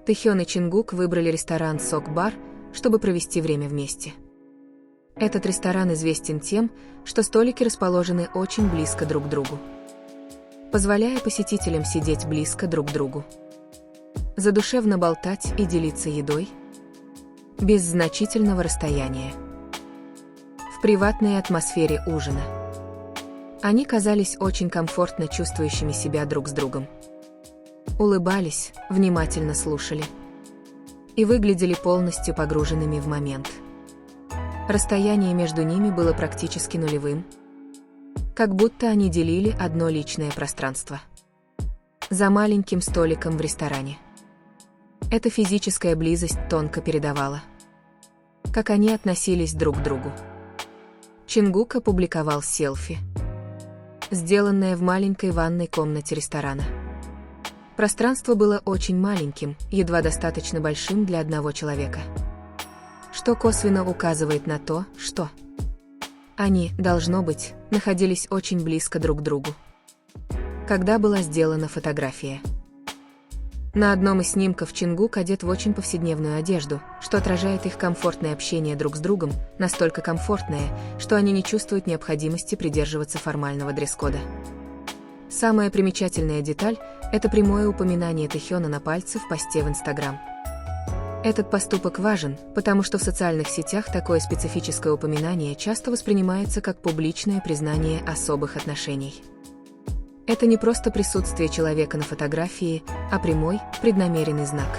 Тэхён и Чингук выбрали ресторан Сок-бар, чтобы провести время вместе. Этот ресторан известен тем, что столики расположены очень близко друг к другу, позволяя посетителям сидеть близко друг к другу, задушевно болтать и делиться едой без значительного расстояния, в приватной атмосфере ужина. Они казались очень комфортно чувствующими себя друг с другом. Улыбались, внимательно слушали и выглядели полностью погруженными в момент. Расстояние между ними было практически нулевым, как будто они делили одно личное пространство за маленьким столиком в ресторане. Эта физическая близость тонко передавала, как они относились друг к другу. Чингук опубликовал селфи, сделанное в маленькой ванной комнате ресторана. Пространство было очень маленьким, едва достаточно большим для одного человека, что косвенно указывает на то, что они, должно быть, находились очень близко друг к другу, когда была сделана фотография. На одном из снимков Чингук одет в очень повседневную одежду, что отражает их комфортное общение друг с другом, настолько комфортное, что они не чувствуют необходимости придерживаться формального дресс-кода. Самая примечательная деталь – это прямое упоминание Тэхёна на пальце в посте в Instagram. Этот поступок важен, потому что в социальных сетях такое специфическое упоминание часто воспринимается как публичное признание особых отношений. Это не просто присутствие человека на фотографии, а прямой, преднамеренный знак.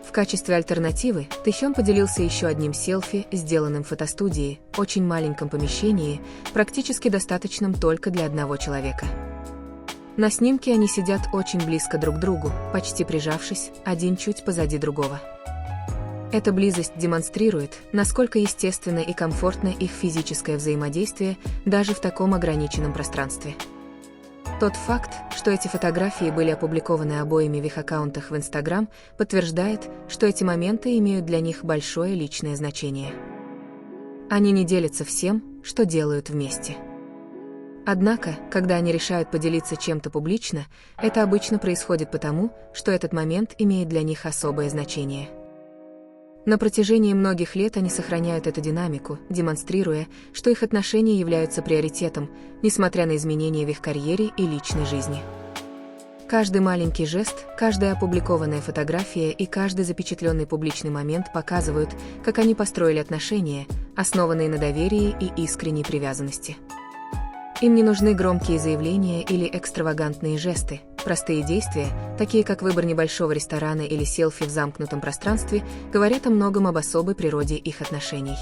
В качестве альтернативы Тэхён поделился еще одним селфи, сделанным в фотостудии, очень маленьком помещении, практически достаточном только для одного человека. На снимке они сидят очень близко друг к другу, почти прижавшись, один чуть позади другого. Эта близость демонстрирует, насколько естественно и комфортно их физическое взаимодействие даже в таком ограниченном пространстве. Тот факт, что эти фотографии были опубликованы обоими в их аккаунтах в Instagram, подтверждает, что эти моменты имеют для них большое личное значение. Они не делятся всем, что делают вместе. Однако, когда они решают поделиться чем-то публично, это обычно происходит потому, что этот момент имеет для них особое значение. На протяжении многих лет они сохраняют эту динамику, демонстрируя, что их отношения являются приоритетом, несмотря на изменения в их карьере и личной жизни. Каждый маленький жест, каждая опубликованная фотография и каждый запечатленный публичный момент показывают, как они построили отношения, основанные на доверии и искренней привязанности. Им не нужны громкие заявления или экстравагантные жесты. Простые действия, такие как выбор небольшого ресторана или селфи в замкнутом пространстве, говорят о многом об особой природе их отношений.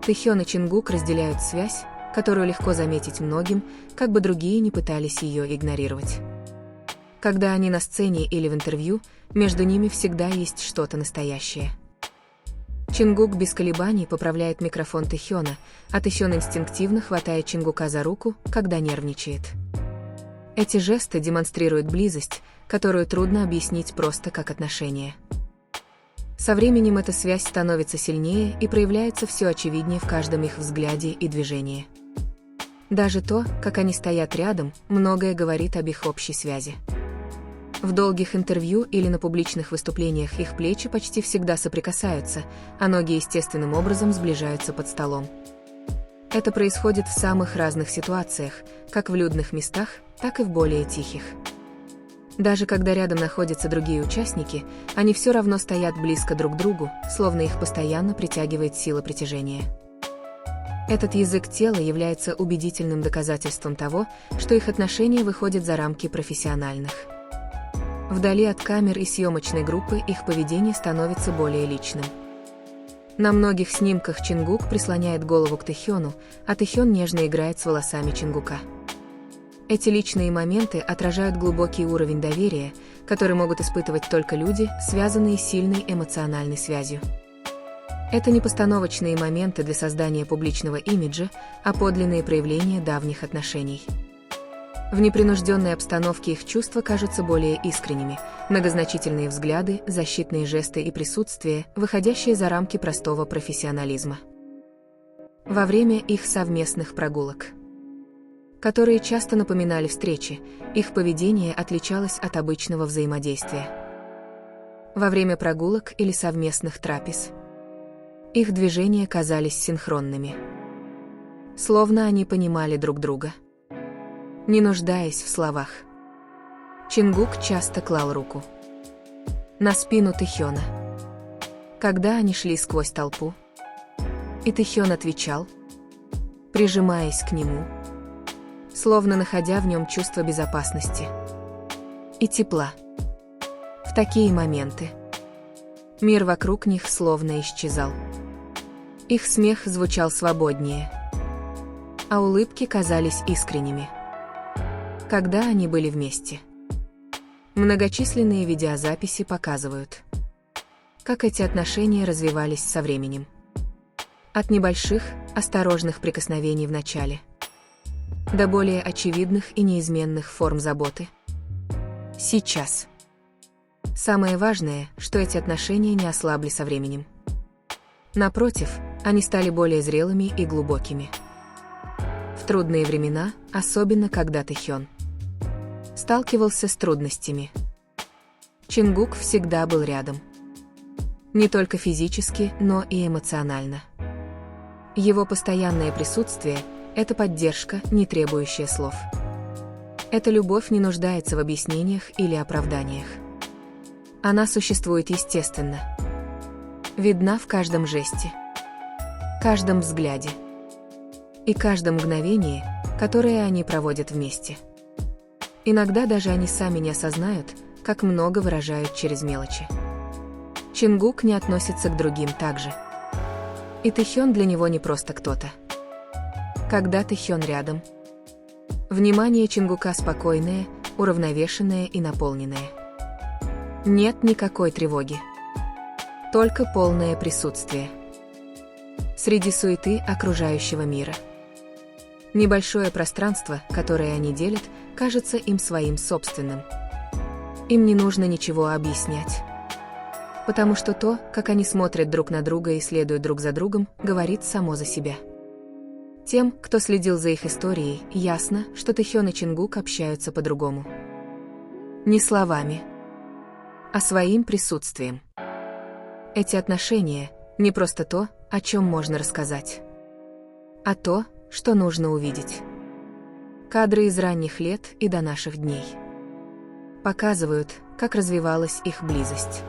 Тэхён и Чингук разделяют связь, которую легко заметить многим, как бы другие не пытались ее игнорировать. Когда они на сцене или в интервью, между ними всегда есть что-то настоящее. Чингук без колебаний поправляет микрофон Тэхёна, а Тэхён инстинктивно хватает Чингука за руку, когда нервничает. Эти жесты демонстрируют близость, которую трудно объяснить просто как отношение. Со временем эта связь становится сильнее и проявляется все очевиднее в каждом их взгляде и движении. Даже то, как они стоят рядом, многое говорит об их общей связи. В долгих интервью или на публичных выступлениях их плечи почти всегда соприкасаются, а ноги естественным образом сближаются под столом. Это происходит в самых разных ситуациях, как в людных местах, так и в более тихих. Даже когда рядом находятся другие участники, они все равно стоят близко друг к другу, словно их постоянно притягивает сила притяжения. Этот язык тела является убедительным доказательством того, что их отношения выходят за рамки профессиональных. Вдали от камер и съемочной группы их поведение становится более личным. На многих снимках Чингук прислоняет голову к Тэхёну, а Тэхён нежно играет с волосами Чингука. Эти личные моменты отражают глубокий уровень доверия, который могут испытывать только люди, связанные с сильной эмоциональной связью. Это не постановочные моменты для создания публичного имиджа, а подлинные проявления давних отношений. В непринужденной обстановке их чувства кажутся более искренними, многозначительные взгляды, защитные жесты и присутствие, выходящие за рамки простого профессионализма. Во время их совместных прогулок, которые часто напоминали встречи, их поведение отличалось от обычного взаимодействия. во время прогулок или совместных трапез. Их движения казались синхронными. Словно они понимали друг друга, не нуждаясь в словах. Чингук часто клал руку на спину Тэхёна, когда они шли сквозь толпу, и Тэхён отвечал, прижимаясь к нему, словно находя в нем чувство безопасности и тепла. В такие моменты мир вокруг них словно исчезал. Их смех звучал свободнее, а улыбки казались искренними, когда они были вместе. Многочисленные видеозаписи показывают, как эти отношения развивались со временем. От небольших, осторожных прикосновений в начале до более очевидных и неизменных форм заботы сейчас. Самое важное, что эти отношения не ослабли со временем. Напротив, они стали более зрелыми и глубокими. В трудные времена, особенно когда Тэхён сталкивался с трудностями, Чингук всегда был рядом. Не только физически, но и эмоционально. Его постоянное присутствие – это поддержка, не требующая слов. Эта любовь не нуждается в объяснениях или оправданиях. Она существует естественно. Видна в каждом жесте, каждом взгляде и каждом мгновении, которое они проводят вместе. Иногда даже они сами не осознают, как много выражают через мелочи. Чингук не относится к другим так же. И Тэхён для него не просто кто-то. Когда Тэхён рядом, внимание Чингука спокойное, уравновешенное и наполненное. Нет никакой тревоги. Только полное присутствие среди суеты окружающего мира. Небольшое пространство, которое они делят, кажется им своим собственным. Им не нужно ничего объяснять, потому что то, как они смотрят друг на друга и следуют друг за другом, говорит само за себя. Тем, кто следил за их историей, ясно, что Тэхён и Чингук общаются по-другому. Не словами, а своим присутствием. Эти отношения – не просто то, о чем можно рассказать, а то, что нужно увидеть. Кадры из ранних лет и до наших дней показывают, как развивалась их близость.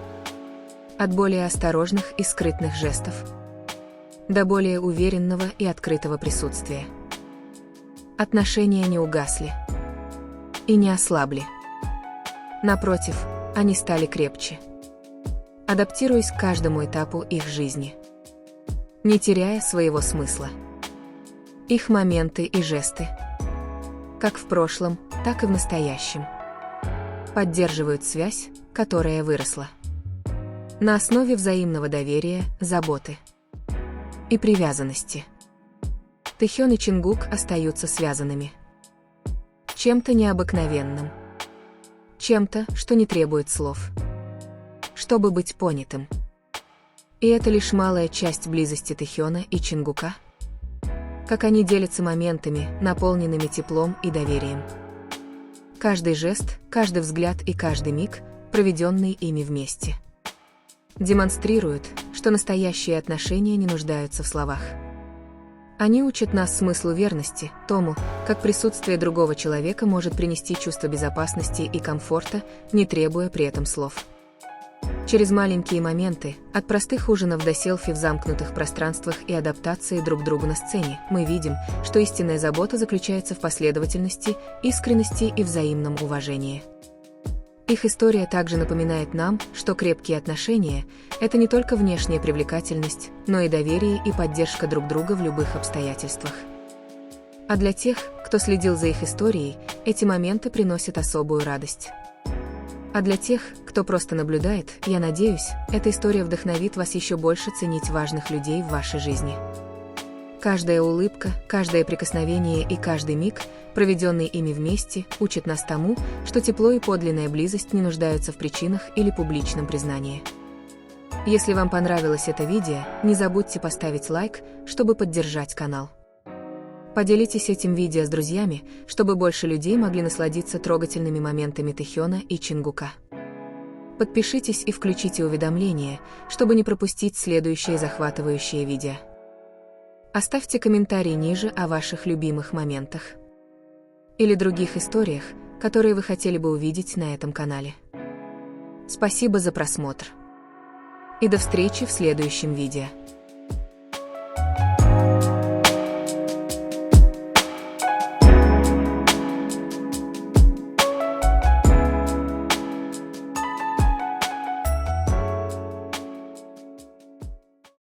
От более осторожных и скрытных жестов до более уверенного и открытого присутствия. Отношения не угасли и не ослабли. Напротив, они стали крепче, адаптируясь к каждому этапу их жизни, не теряя своего смысла. Их моменты и жесты, как в прошлом, так и в настоящем, поддерживают связь, которая выросла на основе взаимного доверия, заботы и привязанности. Тэхён и Чингук остаются связанными чем-то необыкновенным, чем-то, что не требует слов, чтобы быть понятым. И это лишь малая часть близости Тэхёна и Чингука, как они делятся моментами, наполненными теплом и доверием. Каждый жест, каждый взгляд и каждый миг, проведенный ими вместе, демонстрируют, что настоящие отношения не нуждаются в словах. Они учат нас смыслу верности, тому, как присутствие другого человека может принести чувство безопасности и комфорта, не требуя при этом слов. Через маленькие моменты, от простых ужинов до селфи в замкнутых пространствах и адаптации друг к другу на сцене, мы видим, что истинная забота заключается в последовательности, искренности и взаимном уважении. Их история также напоминает нам, что крепкие отношения – это не только внешняя привлекательность, но и доверие и поддержка друг друга в любых обстоятельствах. А для тех, кто следил за их историей, эти моменты приносят особую радость. А для тех, кто просто наблюдает, я надеюсь, эта история вдохновит вас еще больше ценить важных людей в вашей жизни. Каждая улыбка, каждое прикосновение и каждый миг, проведенный ими вместе, учат нас тому, что тепло и подлинная близость не нуждаются в причинах или публичном признании. Если вам понравилось это видео, не забудьте поставить лайк, чтобы поддержать канал. Поделитесь этим видео с друзьями, чтобы больше людей могли насладиться трогательными моментами Тэхёна и Чингука. Подпишитесь и включите уведомления, чтобы не пропустить следующее захватывающее видео. Оставьте комментарий ниже о ваших любимых моментах или других историях, которые вы хотели бы увидеть на этом канале. Спасибо за просмотр. И до встречи в следующем видео.